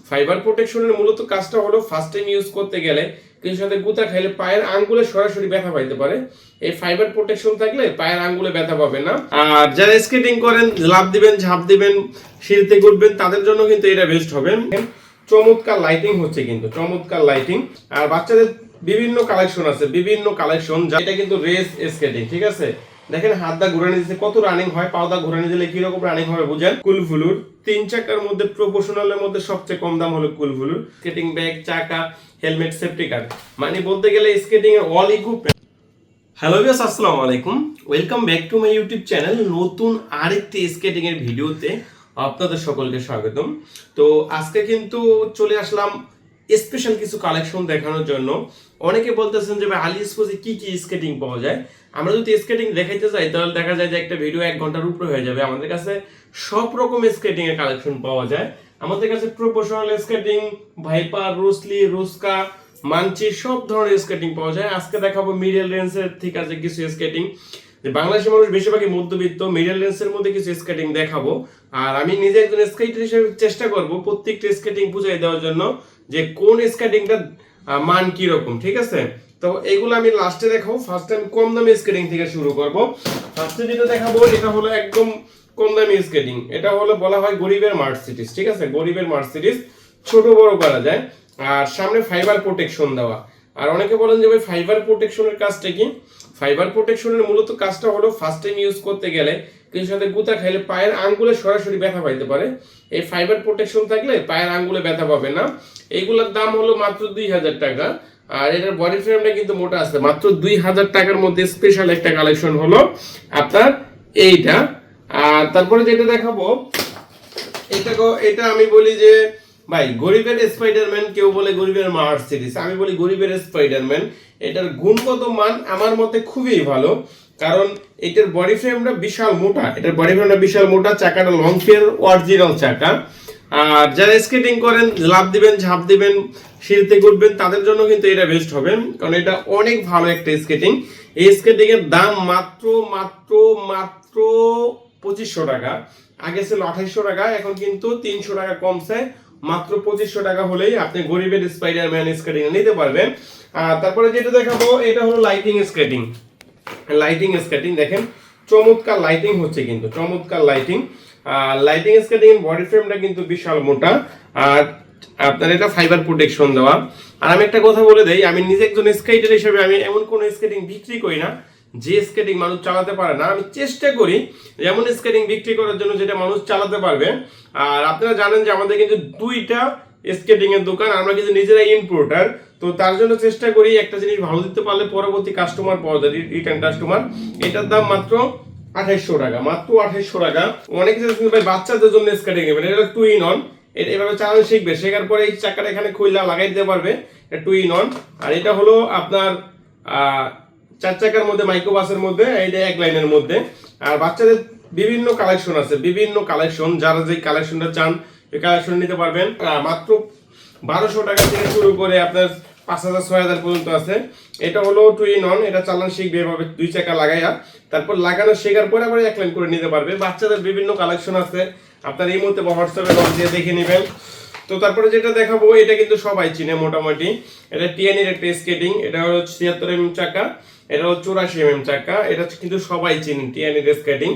Fibre প্রোটেকশনের মূলত কাজটা হলো ফার্স্ট টাইম ইউজ করতে গেলে কিছু সাথে গুতা খাইলে পায়ের আঙ্গুলে সরাসরি ব্যথা পাইতে পারে। এই ফাইবার প্রোটেকশন থাকলে পায়ের আঙ্গুলে ব্যথা পাবে না। আর যারা স্কেটিং করেন, লাফ দিবেন, ঝাঁপ দিবেন, সিঁড়িতে উঠবেন, তাদের জন্য কিন্তু এটা বেস্ট হবে। চমৎকার লাইটিং হচ্ছে, কিন্তু চমৎকার লাইটিং। আর বাচ্চাদের বিভিন্ন কালেকশন আছে, বিভিন্ন কালেকশন। এটা কিন্তু রেস স্কেটিং, ঠিক আছে। দেখেন হাত দা ঘুরানি দিচ্ছে, কত রানিং হয়। পাও দা ঘুরানি দিলে কিরকম রানিং হবে বুঝেন। কুলফুলুর 3 চাকার মধ্যে প্রপোর্শনালের মধ্যে সবচেয়ে কম দাম হলো কুলফুলুর। স্কেটিং ব্যাগ, চাকা, হেলমেট, সেফটি কার্ড, মানে বলতে গেলে স্কেটিং এর অল ইকুইপমেন্ট। হ্যালো ভিউয়ার্স, আসসালামু আলাইকুম, welcome back to my YouTube channel. নতুন আরেকটি স্কেটিং এর ভিডিওতে আপনাদের সকলকে স্বাগতম। তো আজকে কিন্তু চলে আসলাম স্পেশাল কিছু কালেকশন দেখানোর জন্য। অনেকে বলতেছেন যে ভাই আলি স্পোর্টসে কি কি স্কেটিং পাওয়া যায়। আমরা যদি স্কেটিং দেখাইতে যাই তাহলে দেখা যায় যে একটা ভিডিও 1 ঘন্টার উপরে হয়ে যাবে। আমাদের কাছে সব রকম স্কেটিং এর কালেকশন পাওয়া যায়। আমাদের কাছে প্রফেশনাল স্কেটিং, ভাইপার, রুসলি, রুস্কা, মানচি সব ধরনের স্কেটিং পাওয়া যায়। আজকে দেখাবো মিডল রেঞ্জের ঠিক আছে কিছু স্কেটিং। বাংলাদেশের মানুষ বেশিরভাগই মধ্যবিত্ত, মিডল রেঞ্জের মধ্যে কিছু স্কেটিং দেখাবো। আর আমি নিজে একজন স্কেটার হিসেবে চেষ্টা করব প্রত্যেকটা স্কেটিং বুঝাই দেওয়ার জন্য যে কোন স্কেটিংটা মান কি রকম, ঠিক আছে। তো এইগুলো আমি লাস্টে দেখাবো। ফার্স্ট টাইম কম দামি স্কেটিং থেকে শুরু করব। ফার্স্টে যেটা দেখাবো এটা হলো একদম কম দামি স্কেটিং। এটা হলো বলা হয় গরিবের মার্সিডিজ, ঠিক আছে। গরিবের মার্সিডিজ, ছোট বড় করা যায়। আর সামনে ফাইবার প্রোটেকশন দেওয়া। আর অনেকে বলেন যে ভাই ফাইবার প্রোটেকশনের কাজটা কি। ফাইবার প্রোটেকশনের মূলত কাজটা হলো ফার্স্ট টাইম ইউজ করতে গেলে কিছু সাথে গুতা খাইলে পায়ের আঙ্গুলে সরাসরি ব্যথা পাইতে পারে। এই ফাইবার প্রোটেকশন থাকলে পায়ের আঙ্গুলে ব্যথা পাবে না। এইগুলোর দাম হলো মাত্র 2000 টাকা। আর এটার বডি ফ্রেমটা কিন্তু মোটা আছে। মাত্র 2000 টাকার মধ্যে স্পেশাল একটা কালেকশন হলো আপনার এইটা। আর তারপরে যেটা দেখাবো এটা আমি বলি যে ভাই গরিবের স্পাইডারম্যান, কেউ বলে গরিবের মার্সিডিজ, আমি বলি গরিবের স্পাইডারম্যান। এটার গুণগত মান আমার মতে খুবই ভালো, কারণ এটার বডি ফ্রেমটা বিশাল মোটা। চাকাটা লং ফিয়ার অরিজিনাল চাকা। আর যারা স্কেটিং করেন, লাফ দিবেন, ঝাঁপ দিবেন, সিঁড়িতে উঠবেন, তাদের জন্য কিন্তু এটা বেস্ট হবে, কারণ এটা অনেক ভালো একটা স্কেটিং। এই স্কেটিং এর দাম মাত্র মাত্র মাত্র 2500 টাকা। আগে ছিল 2800 টাকা, এখন কিন্তু 300 টাকা কমছে। মাত্র 2500 টাকা হলেই আপনি গরিবের স্পাইডারম্যান স্কেটিং নিতে পারবেন। তারপরে যেটা দেখাবো এটা হলো লাইটিং স্কেটিং। দেখেন চমৎকার লাইটিং হচ্ছে, কিন্তু চমৎকার লাইটিং। লাইটিং স্কেটিং বডি ফ্রেমটা কিন্তু বিশাল মোটা। আর আপনার এটা ফাইবার প্রোটেকশন দেওয়া। আর আমি একটা কথা বলে দেই, আমি নিজে একজন স্কেটার হিসেবে আমি এমন কোন স্কেটিং বিক্রি করি না যে স্কেটিং মানুষ চালাতে পারে না। আমি চেষ্টা করি এমন স্কেটিং বিক্রি করার জন্য যেটা মানুষ চালাতে পারবে। আর আপনারা জানেন যে আমাদের কিন্তু 2টা স্কেটিং এর দোকান, আমরা কিন্তু নিজেরা ইম্পোর্টার। তো তার জন্য চেষ্টা করি একটা জিনিস ভালো দিতে পারলে পরবর্তী কাস্টমার পাওয়া যায়, রিটার্ন কাস্টমার। এটার দাম মাত্র 2800 টাকা, মাত্র 2800 টাকা। অনেকে ভাই বাচ্চাদের জন্য স্কেটিং নেবেন, এটা 2 in 1। এভাবে চালানো শিখবে, শেখার পরে এই চাকাটা এখানে খুইলা লাগাই দিতে পারবে। এটা 2 in 1। আর এটা হলো আপনার 4 চাকার মধ্যে, মাইক্রোবাসের মধ্যে, এইটা 1 লাইনের মধ্যে। আর বাচ্চাদের বিভিন্ন কালেকশন আছে, বিভিন্ন কালেকশন। যারা যে কালেকশনটা চান এই কালেকশন নিতে পারবেন। মাত্র 1200 টাকা থেকে শুরু করে আপনার 5000 6000 পর্যন্ত আছে। এটা হলো 2 in 1। এটা চালানো শিখবে এভাবে 2 চাকা লাগাইয়া, তারপর লাগানো শেখার পরে আবার 1 লাইন করে নিতে পারবে। বাচ্চাদের বিভিন্ন কালেকশন আছে, আপনার এই মুহূর্তে হোয়াটসঅ্যাপে নক দিয়ে দেখে নেবেন। তো তারপরে যেটা দেখাবো এটা কিন্তু সবাই চিনে মোটামুটি। এটা টিএনএর একটা স্কেটিং। এটা হলো 76 mm চাকা, এটা হলো 84 mm চাকা। এটা কিন্তু সবাই চিনেন টিএনএর স্কেটিং।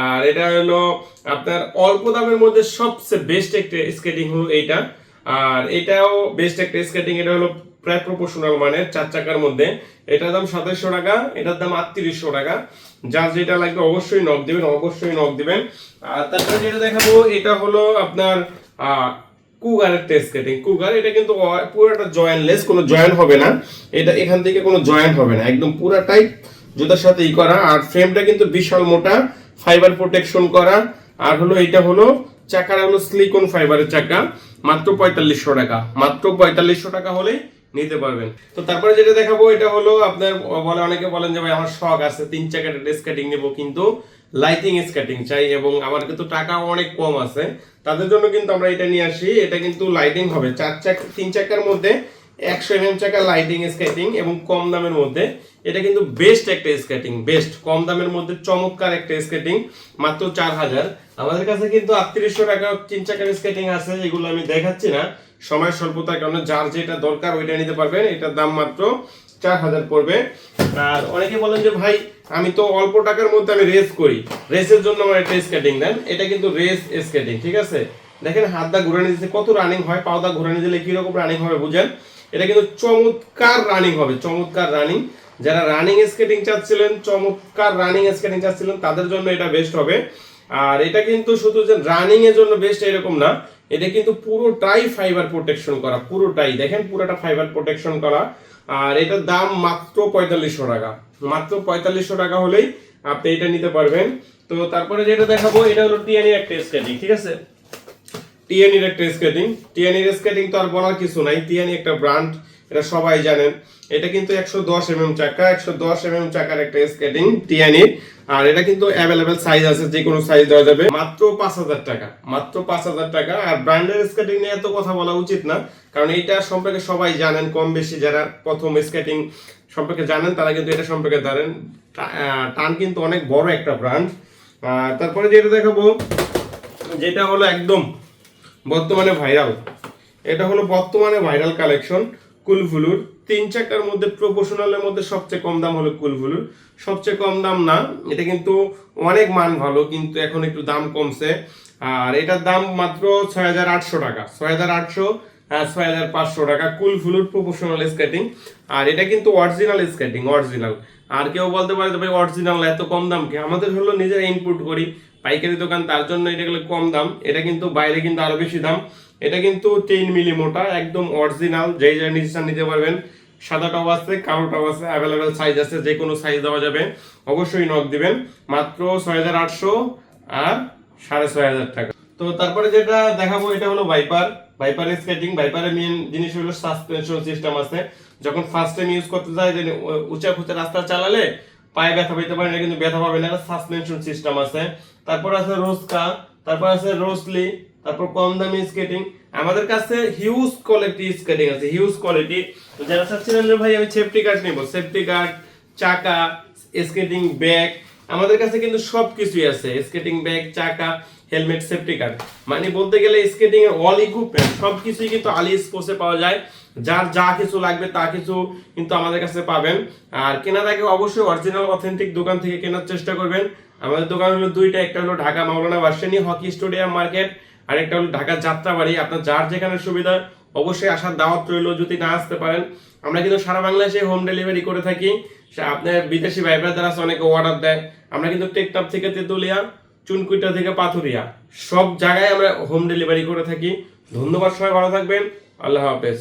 আর এটা হলো আপনার অল্প দামের মধ্যে সবচেয়ে বেস্ট একটা স্কেটিং হলো এইটা। আর এটাও বেস্ট একটা স্কেটিং। এটা হলো প্রায় প্রপোর্শনাল মানের 4 চাকার মধ্যে। এটার দাম 2700 টাকা, এটার দাম 3800 টাকা। যার যেটা লাগবে অবশ্যই নক দিবেন। আর তারপরে যেটা দেখাবো এটা হলো আপনার কুগারের স্কেটিং। কুগার এটা কিন্তু পুরোটা জয়েন্টলেস, কোনো জয়েন্ট হবে না। এটা এখান থেকে কোনো জয়েন্ট হবে না, একদম পুরাটাই জুতার সাথে করা। আর ফ্রেমটা কিন্তু বিশাল মোটা, ফাইবার প্রোটেকশন করা। আর হলো এটা হলো চাকাটা হলো সিলিকন ফাইবারের চাকা। মাত্র 4500 টাকা, মাত্র 4500 টাকা হলেই নিতে পারবেন। তো তারপরে যেটা দেখাবো এটা হলো আপনার অনেকে বলেন যে ভাই আমার শখ আছে 3 চাকার স্কেটিং নেব, কিন্তু লাইটিং স্কেটিং চাই এবং আমার কিন্তু টাকা অনেক কম আছে। তাদের জন্য কিন্তু আমরা এটা নিয়ে আসি। এটা কিন্তু লাইটিং হবে 3 চাকার মধ্যে 100 mm চাকা লাইটিং স্কেটিং এবং কম দামের মধ্যে। এটা কিন্তু বেস্ট একটা স্কেটিং, বেস্ট কম দামের মধ্যে চমৎকার একটা স্কেটিং। মাত্র 4000। আমাদের কাছে কিন্তু 3800 টাকা 3 চাকার স্কেটিং আছে, এগুলো আমি দেখাচ্ছি না, সময় স্বল্পতার কারণে যার যেটা দরকার ওইটা নিতে পারবেন। এটার দাম মাত্র 4000 পড়বে। আর অনেকে বলেন যে ভাই আমি তো অল্প টাকার মধ্যে আমি রেস করি, রেসের জন্য আমার একটা স্কেটিং দেন। এটা কিন্তু রেস স্কেটিং, ঠিক আছে? দেখেন হাত দা ঘুরানি দিচ্ছে কত রানিং হয়, পাও দা ঘুরানি দিলে কিরকম রানিং হবে বুঝেন। এটা কিন্তু চমৎকার রানিং হবে, চমৎকার রানিং। যারা রানিং স্কেটিং চাচ্ছিলেন, চমৎকার রানিং স্কেটিং চাচ্ছিলেন, তাদের জন্য এটা বেস্ট হবে। আর এটা কিন্তু শুধু যে রানিং এর জন্য বেস্ট এরকম না, এটা কিন্তু পুরোটাই ফাইবার প্রোটেকশন করা, পুরোটাই দেখেন পুরোটা ফাইবার প্রোটেকশন করা। আর এটার দাম মাত্র 4500 টাকা, মাত্র 4500 টাকা হলেই আপনি এটা নিতে পারবেন। তো তারপরে যেটা দেখাবো এটা হলো টিএনইর একটা স্কেটিং, ঠিক আছে? টিএনইর একটা স্কেটিং, টিএনইর স্কেটিং তো আর বলার কিছু নাই, টিএনই একটা ব্র্যান্ড, এটা সবাই জানেন। এটা কিন্তু 110 চাকা, 110 চাকার একটা স্কেটিং টিএনইর। আর এটা কিন্তু অ্যাভেলেবেল সাইজ আছে, যে কোনো সাইজ দেওয়া যাবে। মাত্র 5000 টাকা, মাত্র 5000 টাকা। আর ব্র্যান্ডের স্কেটিং নিয়ে এত কথা বলা উচিত না, কারণ এটা সম্পর্কে সবাই জানেন কম বেশি। যারা প্রথম স্কেটিং সম্পর্কে জানেন তারা কিন্তু এটা সম্পর্কে জানেন। টান কিন্তু অনেক বড় একটা ব্র্যান্ড। তারপরে যেটা দেখাবো যেটা হলো একদম বর্তমানে ভাইরাল, এটা হলো বর্তমানে ভাইরাল কালেকশন কুলফুলুর। 3 চাকার মধ্যে প্রপোর্শনালের মধ্যে সবচেয়ে কম দাম হলো কুলফুলুর। সবচেয়ে কম দাম না, এটা কিন্তু অনেক মান ভালো, কিন্তু এখন একটু দাম কমছে। আর এটার দাম মাত্র 6800 টাকা, 6800 6500 টাকা কুলফুলুর প্রপোর্শনাল স্কেটিং। আর এটা কিন্তু অরিজিনাল স্কেটিং, অরিজিনাল। আর কেউ বলতে পারে ভাই অরিজিনাল এত কম দাম কি? আমাদের হলো নিজেরা ইনপুট করি, পাইকারি দোকান, তার জন্য এটা গেলে কম দাম। এটা কিন্তু বাইরে কিন্তু আরো বেশি দাম। এটা কিন্তু 3 মিলি মোটা, একদম অরিজিনাল। যেই যে নিতে পারবেন। সাদাটাও আছে, কালোটাও আছে, অ্যাভেলেবেল সাইজ আছে, যে কোনো সাইজ দেওয়া যাবে। অবশ্যই নক দিবেন। মাত্র 6800 আর 6500 টাকা। তো তারপরে যেটা দেখাবো এটা হলো ভাইপার, ভাইপারের স্কেটিং। ভাইপারের মেইন জিনিস হলো সাসপেনশন সিস্টেম আছে। যখন ফার্স্ট টাইম ইউজ করতে যায়, যে উঁচা খুঁচা রাস্তা চালালে পায়ে ব্যথা পেতে পারে, এটা কিন্তু ব্যথা পাবে না, সাসপেনশন সিস্টেম আছে। তারপর আছে রোস্কা, তারপর আছে রোসলি, তারপর কম দামি স্কেটিং। আমাদের কাছে হিউজ কোয়ালিটি স্কেটিং আছে, হিউজ কোয়ালিটি। যারা চাচ্ছিলেন যে ভাই আমি সেফটি গার্ড নিব, সেফটি গার্ড, চাকা, স্কেটিং ব্যাগ, আমাদের কাছে কিন্তু সবকিছুই আছে। স্কেটিং ব্যাগ, চাকা, হেলমেট, সেফটি গার্ড, মানে বলতে গেলে স্কেটিং এর অল ইকুইপমেন্ট সবকিছুই কিন্তু আলি স্পোর্টসে পাওয়া যায়। যার যা কিছু লাগবে তা কিছু কিন্তু আমাদের কাছে পাবেন। আর কেনার আগে অবশ্যই অরিজিনাল অথেন্টিক দোকান থেকে কেনার চেষ্টা করবেন। আমাদের দোকান হলো দুইটা, একটা হলো ঢাকা মাওলানা ভার্সিটি হকি স্টেডিয়াম মার্কেট, আর একটা হলো ঢাকা যাত্রাবাড়ি। আপনার যার যেখানে সুবিধা অবশ্যই আসার দাওয়াত রইল, যদি না আসতে পারেন। আমরা কিন্তু সারা বাংলাদেশে হোম ডেলিভারি করে থাকি। আপনার বিদেশি ভাই ব্রাদার আছে, অনেকে অর্ডার দেয়। আমরা কিন্তু টেকনাফ থেকে তেতুলিয়া, চুনকুইটা থেকে পাথুরিয়া, সব জায়গায় আমরা হোম ডেলিভারি করে থাকি। ধন্যবাদ, সবাই ভালো থাকবেন। আল্লাহ হাফেজ।